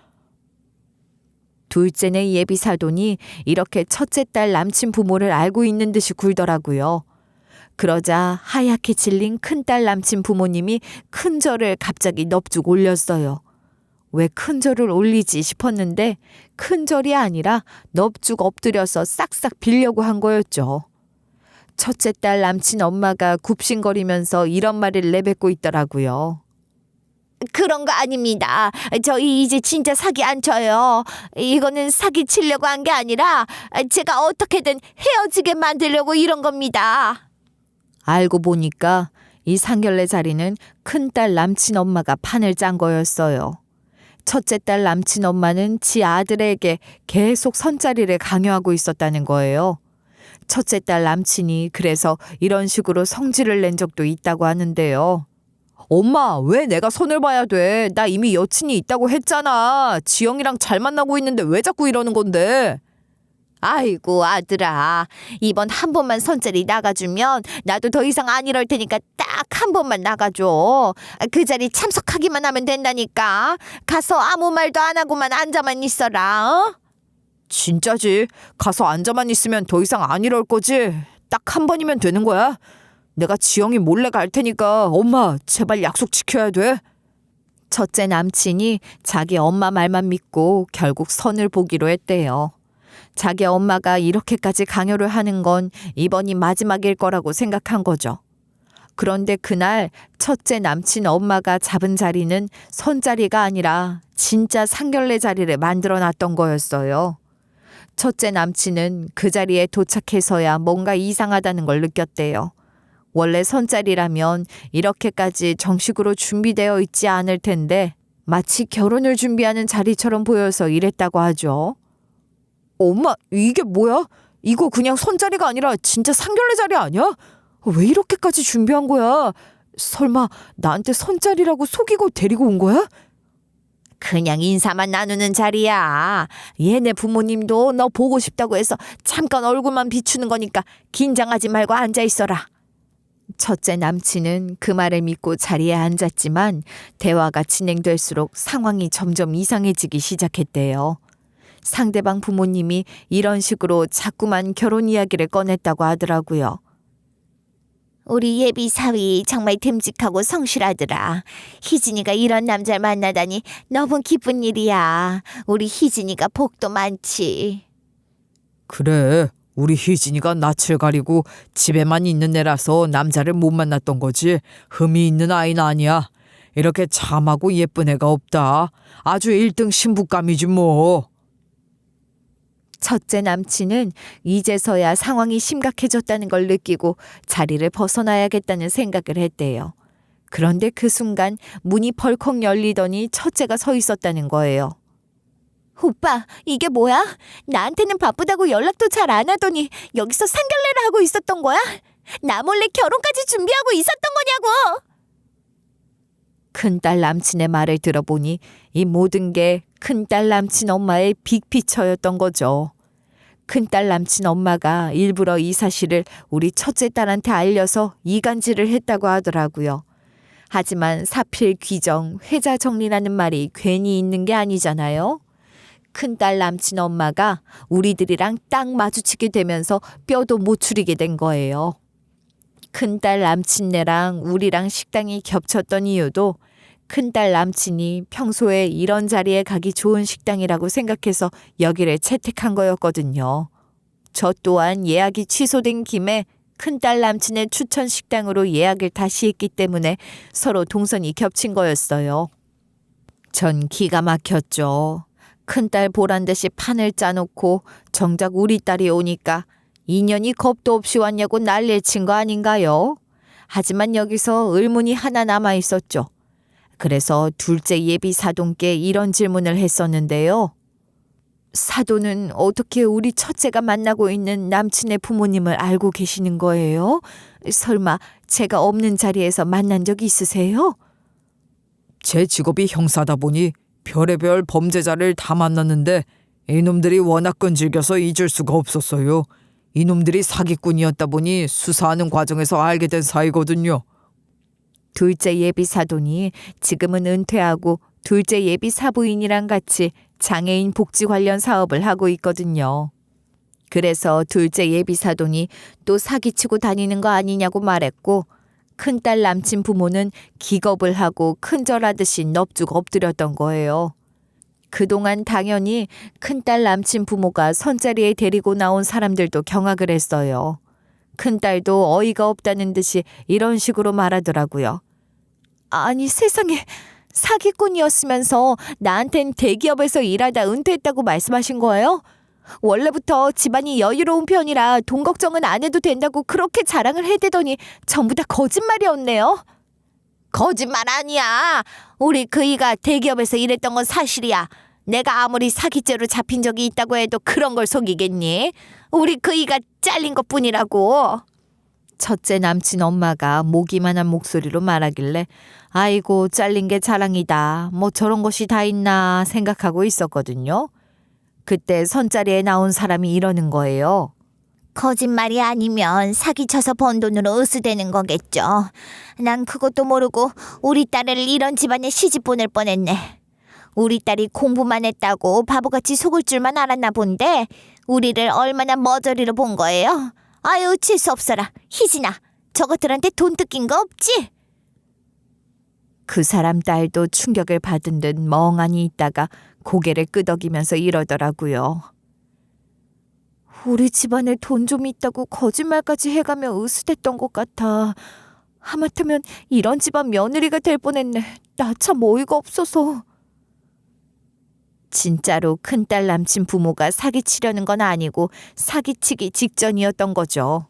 둘째네 예비 사돈이 이렇게 첫째 딸 남친 부모를 알고 있는 듯이 굴더라고요. 그러자 하얗게 질린 큰딸 남친 부모님이 큰 절을 갑자기 넙죽 올렸어요. 왜 큰 절을 올리지 싶었는데 큰 절이 아니라 넙죽 엎드려서 싹싹 빌려고 한 거였죠. 첫째 딸 남친 엄마가 굽신거리면서 이런 말을 내뱉고 있더라고요. 그런 거 아닙니다. 저희 이제 진짜 사기 안 쳐요. 이거는 사기 치려고 한 게 아니라 제가 어떻게든 헤어지게 만들려고 이런 겁니다. 알고 보니까 이 상견례 자리는 큰딸 남친 엄마가 판을 짠 거였어요. 첫째 딸 남친 엄마는 지 아들에게 계속 선자리를 강요하고 있었다는 거예요. 첫째 딸 남친이 그래서 이런 식으로 성질을 낸 적도 있다고 하는데요. 엄마, 왜 내가 손을 봐야 돼? 나 이미 여친이 있다고 했잖아. 지영이랑 잘 만나고 있는데 왜 자꾸 이러는 건데? 아이고 아들아, 이번 한 번만 선자리 나가주면 나도 더 이상 안 이럴 테니까 딱 한 번만 나가줘. 그 자리 참석하기만 하면 된다니까. 가서 아무 말도 안 하고만 앉아만 있어라. 어? 진짜지? 가서 앉아만 있으면 더 이상 안 이럴 거지? 딱 한 번이면 되는 거야? 내가 지영이 몰래 갈 테니까 엄마 제발 약속 지켜야 돼. 첫째 남친이 자기 엄마 말만 믿고 결국 선을 보기로 했대요. 자기 엄마가 이렇게까지 강요를 하는 건 이번이 마지막일 거라고 생각한 거죠. 그런데 그날 첫째 남친 엄마가 잡은 자리는 선자리가 아니라 진짜 상견례 자리를 만들어 놨던 거였어요. 첫째 남친은 그 자리에 도착해서야 뭔가 이상하다는 걸 느꼈대요. 원래 선자리라면 이렇게까지 정식으로 준비되어 있지 않을 텐데 마치 결혼을 준비하는 자리처럼 보여서 이랬다고 하죠. 엄마, 이게 뭐야? 이거 그냥 선자리가 아니라 진짜 상견례 자리 아니야? 왜 이렇게까지 준비한 거야? 설마 나한테 선자리라고 속이고 데리고 온 거야? 그냥 인사만 나누는 자리야. 얘네 부모님도 너 보고 싶다고 해서 잠깐 얼굴만 비추는 거니까 긴장하지 말고 앉아 있어라. 첫째 남친은 그 말을 믿고 자리에 앉았지만 대화가 진행될수록 상황이 점점 이상해지기 시작했대요. 상대방 부모님이 이런 식으로 자꾸만 결혼 이야기를 꺼냈다고 하더라고요. 우리 예비 사위 정말 듬직하고 성실하더라. 희진이가 이런 남자를 만나다니 너무 기쁜 일이야. 우리 희진이가 복도 많지. 그래, 우리 희진이가 낯을 가리고 집에만 있는 애라서 남자를 못 만났던 거지. 흠이 있는 아이는 아니야. 이렇게 참하고 예쁜 애가 없다. 아주 1등 신부감이지 뭐. 첫째 남친은 이제서야 상황이 심각해졌다는 걸 느끼고 자리를 벗어나야겠다는 생각을 했대요. 그런데 그 순간 문이 벌컥 열리더니 첫째가 서 있었다는 거예요. 오빠, 이게 뭐야? 나한테는 바쁘다고 연락도 잘 안 하더니 여기서 상견례를 하고 있었던 거야? 나 몰래 결혼까지 준비하고 있었던 거냐고! 큰딸 남친의 말을 들어보니 이 모든 게 큰딸 남친 엄마의 빅피처였던 거죠. 큰딸 남친 엄마가 일부러 이 사실을 우리 첫째 딸한테 알려서 이간질을 했다고 하더라고요. 하지만 사필 귀정, 회자 정리라는 말이 괜히 있는 게 아니잖아요. 큰딸 남친 엄마가 우리들이랑 딱 마주치게 되면서 뼈도 못 추리게 된 거예요. 큰딸 남친네랑 우리랑 식당이 겹쳤던 이유도 큰딸 남친이 평소에 이런 자리에 가기 좋은 식당이라고 생각해서 여기를 채택한 거였거든요. 저 또한 예약이 취소된 김에 큰딸 남친의 추천 식당으로 예약을 다시 했기 때문에 서로 동선이 겹친 거였어요. 전 기가 막혔죠. 큰딸 보란 듯이 판을 짜놓고 정작 우리 딸이 오니까 인연이 겁도 없이 왔냐고 난리를 친 거 아닌가요? 하지만 여기서 의문이 하나 남아 있었죠. 그래서 둘째 예비 사돈께 이런 질문을 했었는데요. 사돈은 어떻게 우리 첫째가 만나고 있는 남친의 부모님을 알고 계시는 거예요? 설마 제가 없는 자리에서 만난 적 있으세요? 제 직업이 형사다 보니 별의별 범죄자를 다 만났는데 이놈들이 워낙 끈질겨서 잊을 수가 없었어요. 이놈들이 사기꾼이었다 보니 수사하는 과정에서 알게 된 사이거든요. 둘째 예비 사돈이 지금은 은퇴하고 둘째 예비 사부인이랑 같이 장애인 복지 관련 사업을 하고 있거든요. 그래서 둘째 예비 사돈이 또 사기치고 다니는 거 아니냐고 말했고 큰딸 남친 부모는 기겁을 하고 큰절하듯이 넙죽 엎드렸던 거예요. 그동안 당연히 큰딸 남친 부모가 선자리에 데리고 나온 사람들도 경악을 했어요. 큰딸도 어이가 없다는 듯이 이런 식으로 말하더라고요. 아니 세상에, 사기꾼이었으면서 나한텐 대기업에서 일하다 은퇴했다고 말씀하신 거예요? 원래부터 집안이 여유로운 편이라 돈 걱정은 안 해도 된다고 그렇게 자랑을 해대더니 전부 다 거짓말이었네요. 거짓말 아니야. 우리 그이가 대기업에서 일했던 건 사실이야. 내가 아무리 사기죄로 잡힌 적이 있다고 해도 그런 걸 속이겠니? 우리 그이가 잘린 것뿐이라고. 첫째 남친 엄마가 모기만한 목소리로 말하길래 아이고 잘린 게 자랑이다. 뭐 저런 것이 다 있나 생각하고 있었거든요. 그때 선자리에 나온 사람이 이러는 거예요. 거짓말이 아니면 사기쳐서 번 돈으로 으스대는 거겠죠. 난 그것도 모르고 우리 딸을 이런 집안에 시집 보낼 뻔했네. 우리 딸이 공부만 했다고 바보같이 속을 줄만 알았나 본데 우리를 얼마나 머저리로 본 거예요. 아유 칠수 없어라. 희진아, 저것들한테 돈 뜯긴 거 없지? 그 사람 딸도 충격을 받은 듯 멍하니 있다가 고개를 끄덕이면서 이러더라고요. 우리 집안에 돈 좀 있다고 거짓말까지 해가며 으스댔던 것 같아. 하마터면 이런 집안 며느리가 될 뻔했네. 나 참 어이가 없어서. 진짜로 큰딸 남친 부모가 사기치려는 건 아니고 사기치기 직전이었던 거죠.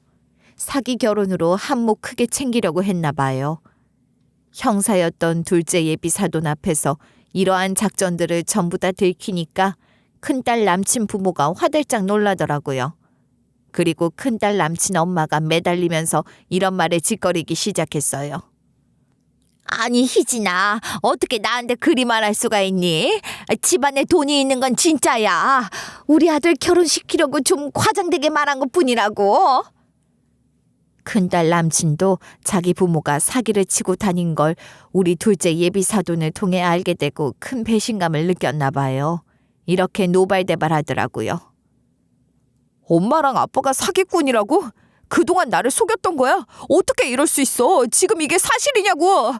사기 결혼으로 한몫 크게 챙기려고 했나 봐요. 형사였던 둘째 예비 사돈 앞에서 이러한 작전들을 전부 다 들키니까 큰딸 남친 부모가 화들짝 놀라더라고요. 그리고 큰딸 남친 엄마가 매달리면서 이런 말에 짓거리기 시작했어요. 아니 희진아, 어떻게 나한테 그리 말할 수가 있니? 집안에 돈이 있는 건 진짜야. 우리 아들 결혼시키려고 좀 과장되게 말한 것뿐이라고. 큰딸 남친도 자기 부모가 사기를 치고 다닌 걸 우리 둘째 예비 사돈을 통해 알게 되고 큰 배신감을 느꼈나 봐요. 이렇게 노발대발하더라고요. 엄마랑 아빠가 사기꾼이라고? 그동안 나를 속였던 거야? 어떻게 이럴 수 있어? 지금 이게 사실이냐고!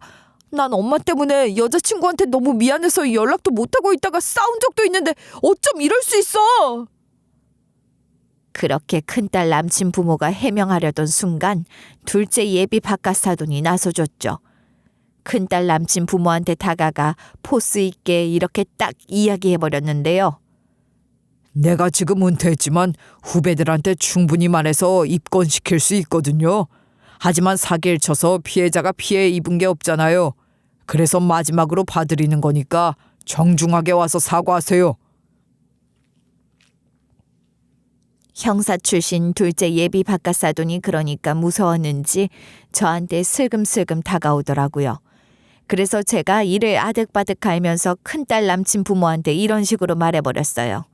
난 엄마 때문에 여자친구한테 너무 미안해서 연락도 못하고 있다가 싸운 적도 있는데 어쩜 이럴 수 있어! 그렇게 큰딸 남친 부모가 해명하려던 순간 둘째 예비 바깥 사돈이 나서줬죠. 큰딸 남친 부모한테 다가가 포스 있게 이렇게 딱 이야기해버렸는데요. 내가 지금 은퇴했지만 후배들한테 충분히 말해서 입건시킬 수 있거든요. 하지만 사기를 쳐서 피해자가 피해 입은 게 없잖아요. 그래서 마지막으로 봐드리는 거니까 정중하게 와서 사과하세요. 형사 출신 둘째 예비 바깥 사돈이 그러니까 무서웠는지 저한테 슬금슬금 다가오더라고요. 그래서 제가 이를 아득바득 갈면서 큰딸 남친 부모한테 이런 식으로 말해버렸어요.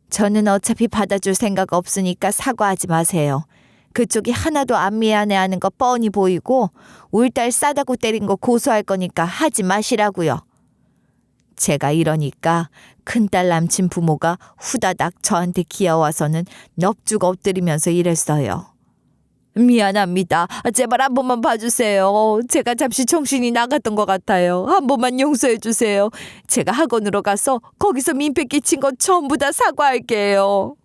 저는 어차피 받아줄 생각 없으니까 사과하지 마세요. 그쪽이 하나도 안 미안해하는 거 뻔히 보이고 우리 딸 싸다고 때린 거 고소할 거니까 하지 마시라고요. 제가 이러니까 큰딸 남친 부모가 후다닥 저한테 기어와서는 넙죽 엎드리면서 이랬어요. 미안합니다. 제발 한 번만 봐주세요. 제가 잠시 정신이 나갔던 것 같아요. 한 번만 용서해 주세요. 제가 학원으로 가서 거기서 민폐 끼친 건 전부 다 사과할게요.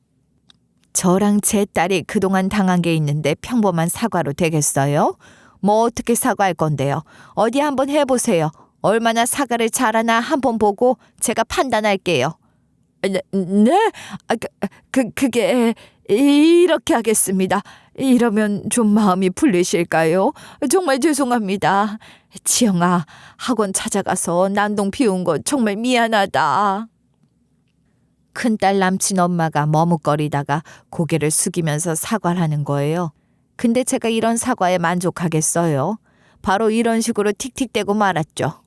저랑 제 딸이 그동안 당한 게 있는데 평범한 사과로 되겠어요? 뭐 어떻게 사과할 건데요? 어디 한번 해보세요. 얼마나 사과를 잘하나 한번 보고 제가 판단할게요. 네? 그게 이렇게 하겠습니다. 이러면 좀 마음이 풀리실까요? 정말 죄송합니다. 지영아, 학원 찾아가서 난동 피운 건 정말 미안하다. 큰딸 남친 엄마가 머뭇거리다가 고개를 숙이면서 사과를 하는 거예요. 근데 제가 이런 사과에 만족하겠어요? 바로 이런 식으로 틱틱대고 말았죠.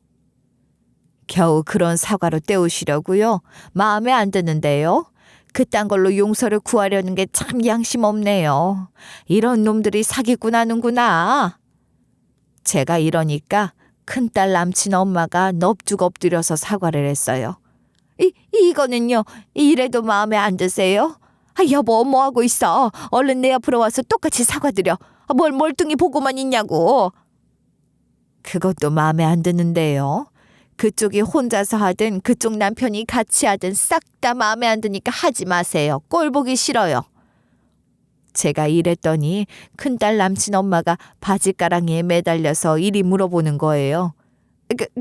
겨우 그런 사과로 때우시려고요? 마음에 안 드는데요? 그딴 걸로 용서를 구하려는 게 참 양심 없네요. 이런 놈들이 사기꾼 하는구나. 제가 이러니까 큰딸 남친 엄마가 넙죽 엎드려서 사과를 했어요. 이거는요. 이래도 마음에 안 드세요? 여보, 뭐하고 있어? 얼른 내 옆으로 와서 똑같이 사과드려. 뭘 멀뚱히 보고만 있냐고. 그것도 마음에 안 드는데요. 그쪽이 혼자서 하든 그쪽 남편이 같이 하든 싹 다 마음에 안 드니까 하지 마세요. 꼴 보기 싫어요. 제가 이랬더니 큰딸 남친 엄마가 바지가랑이에 매달려서 이리 물어보는 거예요.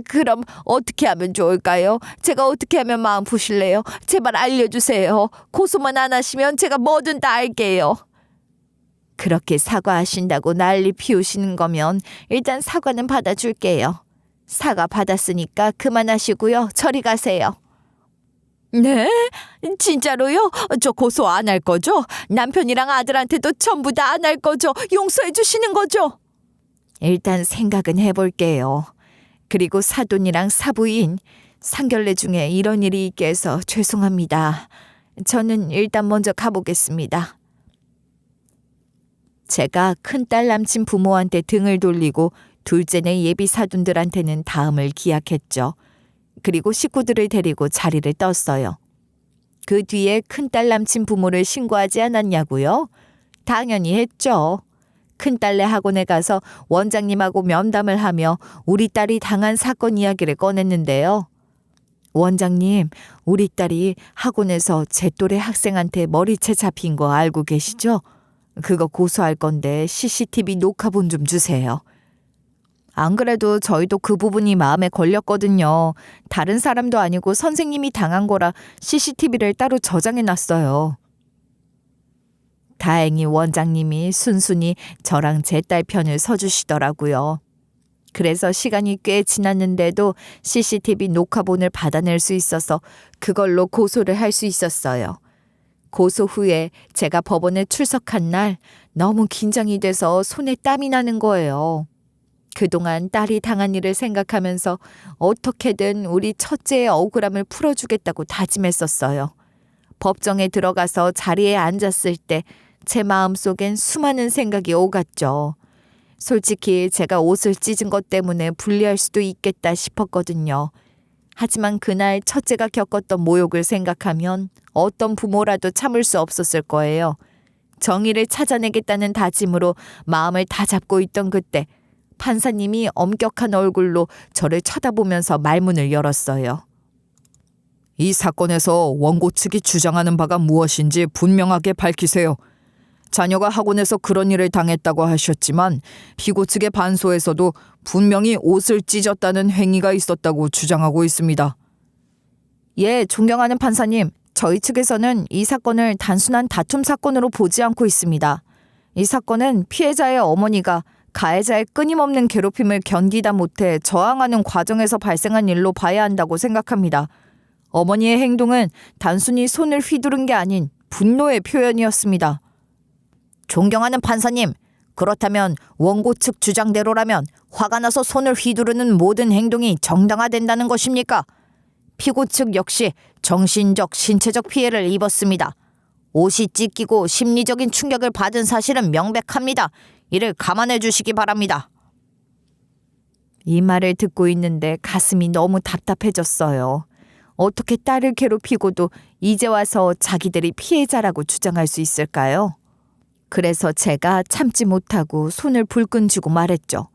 그럼 어떻게 하면 좋을까요? 제가 어떻게 하면 마음 푸실래요? 제발 알려주세요. 고소만 안 하시면 제가 뭐든 다 할게요. 그렇게 사과하신다고 난리 피우시는 거면 일단 사과는 받아줄게요. 사과 받았으니까 그만하시고요. 저리 가세요. 네? 진짜로요? 저 고소 안 할 거죠? 남편이랑 아들한테도 전부 다 안 할 거죠? 용서해 주시는 거죠? 일단 생각은 해볼게요. 그리고 사돈이랑 사부인, 상견례 중에 이런 일이 있게 해서 죄송합니다. 저는 일단 먼저 가보겠습니다. 제가 큰딸 남친 부모한테 등을 돌리고 둘째네 예비 사돈들한테는 다음을 기약했죠. 그리고 식구들을 데리고 자리를 떴어요. 그 뒤에 큰딸 남친 부모를 신고하지 않았냐고요? 당연히 했죠. 큰딸네 학원에 가서 원장님하고 면담을 하며 우리 딸이 당한 사건 이야기를 꺼냈는데요. 원장님, 우리 딸이 학원에서 제 또래 학생한테 머리채 잡힌 거 알고 계시죠? 그거 고소할 건데 CCTV 녹화본 좀 주세요. 안 그래도 저희도 그 부분이 마음에 걸렸거든요. 다른 사람도 아니고 선생님이 당한 거라 CCTV를 따로 저장해 놨어요. 다행히 원장님이 순순히 저랑 제 딸 편을 서주시더라고요. 그래서 시간이 꽤 지났는데도 CCTV 녹화본을 받아낼 수 있어서 그걸로 고소를 할 수 있었어요. 고소 후에 제가 법원에 출석한 날 너무 긴장이 돼서 손에 땀이 나는 거예요. 그동안 딸이 당한 일을 생각하면서 어떻게든 우리 첫째의 억울함을 풀어주겠다고 다짐했었어요. 법정에 들어가서 자리에 앉았을 때 제 마음속엔 수많은 생각이 오갔죠. 솔직히 제가 옷을 찢은 것 때문에 불리할 수도 있겠다 싶었거든요. 하지만 그날 첫째가 겪었던 모욕을 생각하면 어떤 부모라도 참을 수 없었을 거예요. 정의를 찾아내겠다는 다짐으로 마음을 다잡고 있던 그때 판사님이 엄격한 얼굴로 저를 쳐다보면서 말문을 열었어요. 이 사건에서 원고 측이 주장하는 바가 무엇인지 분명하게 밝히세요. 자녀가 학원에서 그런 일을 당했다고 하셨지만 피고 측의 반소에서도 분명히 옷을 찢었다는 행위가 있었다고 주장하고 있습니다. 예, 존경하는 판사님. 저희 측에서는 이 사건을 단순한 다툼 사건으로 보지 않고 있습니다. 이 사건은 피해자의 어머니가 가해자의 끊임없는 괴롭힘을 견디다 못해 저항하는 과정에서 발생한 일로 봐야 한다고 생각합니다. 어머니의 행동은 단순히 손을 휘두른 게 아닌 분노의 표현이었습니다. 존경하는 판사님, 그렇다면 원고 측 주장대로라면 화가 나서 손을 휘두르는 모든 행동이 정당화된다는 것입니까? 피고 측 역시 정신적, 신체적 피해를 입었습니다. 옷이 찢기고 심리적인 충격을 받은 사실은 명백합니다. 이를 감안해 주시기 바랍니다. 이 말을 듣고 있는데 가슴이 너무 답답해졌어요. 어떻게 딸을 괴롭히고도 이제 와서 자기들이 피해자라고 주장할 수 있을까요? 그래서 제가 참지 못하고 손을 불끈 쥐고 말했죠.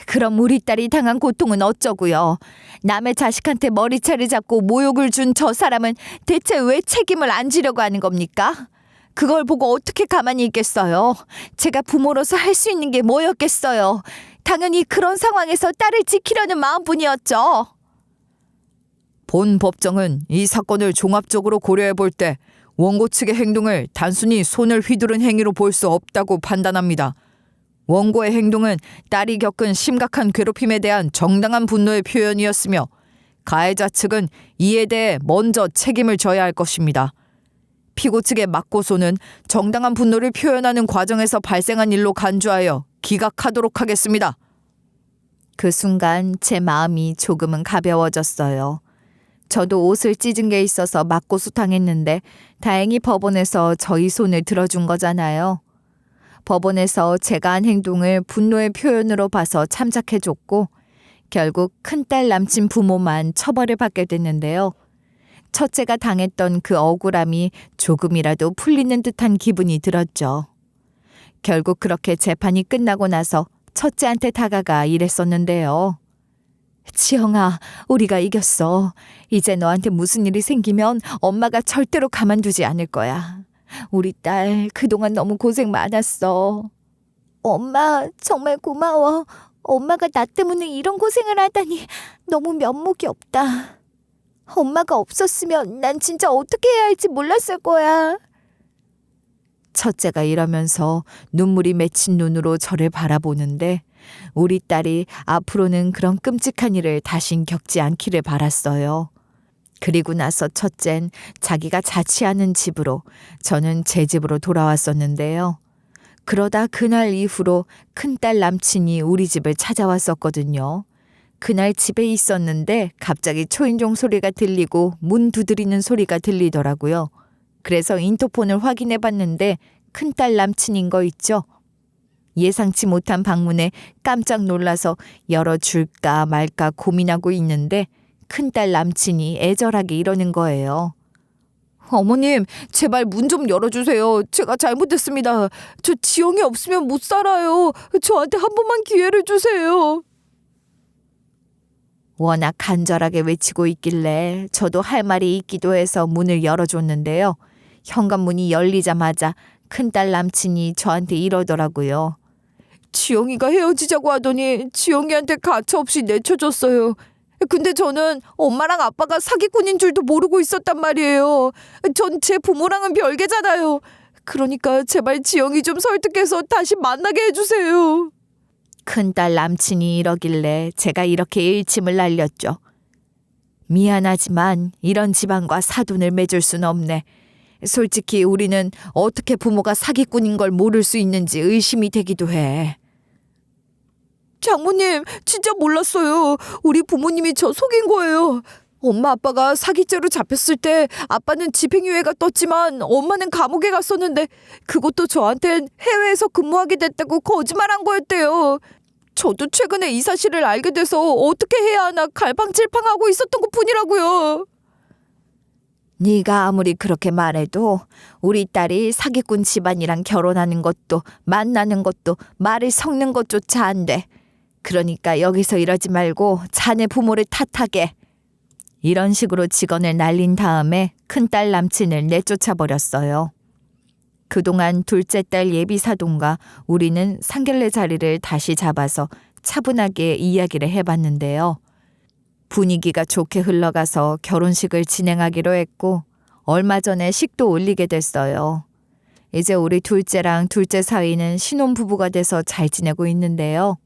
그럼 우리 딸이 당한 고통은 어쩌고요? 남의 자식한테 머리채를 잡고 모욕을 준 저 사람은 대체 왜 책임을 안 지려고 하는 겁니까? 그걸 보고 어떻게 가만히 있겠어요? 제가 부모로서 할 수 있는 게 뭐였겠어요? 당연히 그런 상황에서 딸을 지키려는 마음뿐이었죠. 본 법정은 이 사건을 종합적으로 고려해 볼 때 원고 측의 행동을 단순히 손을 휘두른 행위로 볼 수 없다고 판단합니다. 원고의 행동은 딸이 겪은 심각한 괴롭힘에 대한 정당한 분노의 표현이었으며 가해자 측은 이에 대해 먼저 책임을 져야 할 것입니다. 피고 측의 맞고소는 정당한 분노를 표현하는 과정에서 발생한 일로 간주하여 기각하도록 하겠습니다. 그 순간 제 마음이 조금은 가벼워졌어요. 저도 옷을 찢은 게 있어서 맞고소 당했는데 다행히 법원에서 저희 손을 들어준 거잖아요. 법원에서 제가 한 행동을 분노의 표현으로 봐서 참작해줬고 결국 큰딸 남친 부모만 처벌을 받게 됐는데요. 첫째가 당했던 그 억울함이 조금이라도 풀리는 듯한 기분이 들었죠. 결국 그렇게 재판이 끝나고 나서 첫째한테 다가가 이랬었는데요. 지영아, 우리가 이겼어. 이제 너한테 무슨 일이 생기면 엄마가 절대로 가만두지 않을 거야. 우리 딸 그동안 너무 고생 많았어. 엄마, 정말 고마워. 엄마가 나 때문에 이런 고생을 하다니 너무 면목이 없다. 엄마가 없었으면 난 진짜 어떻게 해야 할지 몰랐을 거야. 첫째가 이러면서 눈물이 맺힌 눈으로 저를 바라보는데 우리 딸이 앞으로는 그런 끔찍한 일을 다신 겪지 않기를 바랐어요. 그리고 나서 첫째는 자기가 자취하는 집으로, 저는 제 집으로 돌아왔었는데요. 그러다 그날 이후로 큰딸 남친이 우리 집을 찾아왔었거든요. 그날 집에 있었는데 갑자기 초인종 소리가 들리고 문 두드리는 소리가 들리더라고요. 그래서 인터폰을 확인해 봤는데 큰딸 남친인 거 있죠. 예상치 못한 방문에 깜짝 놀라서 열어줄까 말까 고민하고 있는데 큰딸 남친이 애절하게 이러는 거예요. 어머님, 제발 문 좀 열어주세요. 제가 잘못했습니다. 저 지영이 없으면 못 살아요. 저한테 한 번만 기회를 주세요. 워낙 간절하게 외치고 있길래 저도 할 말이 있기도 해서 문을 열어줬는데요. 현관문이 열리자마자 큰딸 남친이 저한테 이러더라고요. 지영이가 헤어지자고 하더니 지영이한테 가차없이 내쳐줬어요. 근데 저는 엄마랑 아빠가 사기꾼인 줄도 모르고 있었단 말이에요. 전 제 부모랑은 별개잖아요. 그러니까 제발 지영이 좀 설득해서 다시 만나게 해주세요. 큰딸 남친이 이러길래 제가 이렇게 일침을 날렸죠. 미안하지만 이런 집안과 사돈을 맺을 순 없네. 솔직히 우리는 어떻게 부모가 사기꾼인 걸 모를 수 있는지 의심이 되기도 해. 장모님, 진짜 몰랐어요. 우리 부모님이 저 속인 거예요. 엄마 아빠가 사기죄로 잡혔을 때 아빠는 집행유예가 떴지만 엄마는 감옥에 갔었는데 그것도 저한텐 해외에서 근무하게 됐다고 거짓말한 거였대요. 저도 최근에 이 사실을 알게 돼서 어떻게 해야 하나 갈팡질팡하고 있었던 것뿐이라고요. 네가 아무리 그렇게 말해도 우리 딸이 사기꾼 집안이랑 결혼하는 것도 만나는 것도 말을 섞는 것조차 안 돼. 그러니까 여기서 이러지 말고 자네 부모를 탓하게. 이런 식으로 직언을 날린 다음에 큰딸 남친을 내쫓아 버렸어요. 그동안 둘째 딸 예비사돈과 우리는 상견례 자리를 다시 잡아서 차분하게 이야기를 해봤는데요. 분위기가 좋게 흘러가서 결혼식을 진행하기로 했고 얼마 전에 식도 올리게 됐어요. 이제 우리 둘째랑 둘째 사위는 신혼부부가 돼서 잘 지내고 있는데요.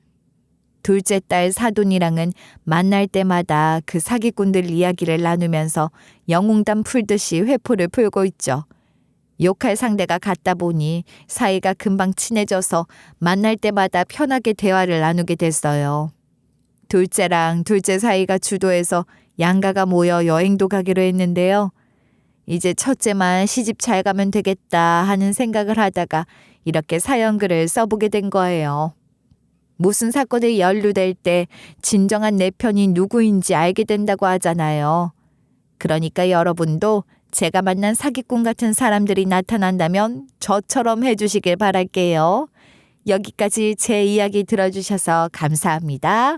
둘째 딸 사돈이랑은 만날 때마다 그 사기꾼들 이야기를 나누면서 영웅담 풀듯이 회포를 풀고 있죠. 욕할 상대가 같다 보니 사이가 금방 친해져서 만날 때마다 편하게 대화를 나누게 됐어요. 둘째랑 둘째 사이가 주도해서 양가가 모여 여행도 가기로 했는데요. 이제 첫째만 시집 잘 가면 되겠다 하는 생각을 하다가 이렇게 사연글을 써보게 된 거예요. 무슨 사건에 연루될 때 진정한 내 편이 누구인지 알게 된다고 하잖아요. 그러니까 여러분도 제가 만난 사기꾼 같은 사람들이 나타난다면 저처럼 해주시길 바랄게요. 여기까지 제 이야기 들어주셔서 감사합니다.